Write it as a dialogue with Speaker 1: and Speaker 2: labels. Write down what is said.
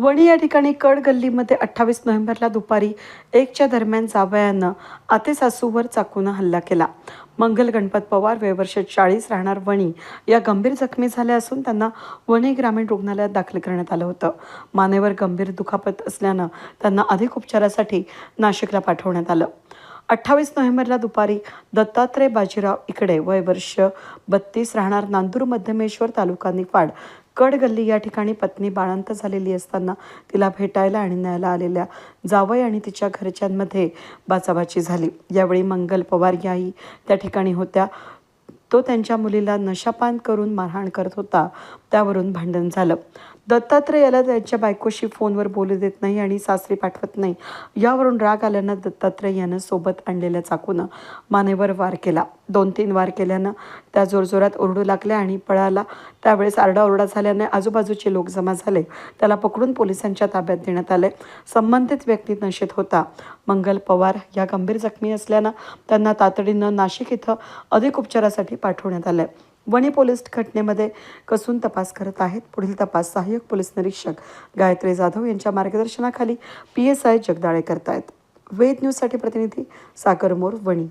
Speaker 1: वणी या ठिकाणी कड गल्लीमध्ये 28 नोव्हेंबरला दुपारी 1च्या दरम्यान जावयानं आतेसासूवर चाकून हल्ला केला. मंगल गणपत पवार वय वर्ष 40 राहणार वणी या गंभीर जखमी झाल्या असून त्यांना वणी ग्रामीण रुग्णालयात दाखल करण्यात आलं होतं. मानेवर गंभीर दुखापत असल्यानं त्यांना अधिक उपचारासाठी नाशिकला पाठवण्यात आलं. 28 नोव्हेंबरला दुपारी दत्तात्रय बाजीराव इकडे वय वर्ष 32 राहणार नांदूर मध्यमेश्वर तालुका निफाड कड गल्ली या ठिकाणी पत्नी बाळंत झालेली असताना तिला भेटायला आणि न्यायला आलेल्या जावई आणि तिच्या घरच्यांमध्ये बाचाबाची झाली. यावेळी मंगल पवार याही त्या ठिकाणी होत्या. तो त्यांच्या मुलीला नशापान करून मारहाण करत होता. त्यावरून भांडण झालं. दत्तात्रय याला त्यांच्या बायकोशी फोनवर बोलू देत नाही आणि सासरी पाठवत नाही. यावरून राग आल्यानं दत्तात्रय यानं सोबत आणलेल्या चाकूनं मानेवर वार केला. 2-3 वार केल्यानं त्या जोरजोरात ओरडू लागल्या आणि पळाला. त्यावेळेस आरडाओरडा झाल्याने आजूबाजूचे लोक जमा झाले. त्याला पकडून पोलिसांच्या ताब्यात देण्यात आले. संबंधित व्यक्ती नशेत होता. मंगल पवार या गंभीर जखमी असल्यानं त्यांना तातडीनं नाशिक इथं अधिक उपचारासाठी पाठवण्यात आले. वणी पोलीस घटनेमध्ये कसून तपास करत आहेत. पुढील तपास सहाय्यक पोलीस निरीक्षक गायत्री जाधव यांच्या मार्गदर्शनाखाली PSI जगदाळे करतायत. वेद न्यूजसाठी प्रतिनिधी सागर मोर, वणी.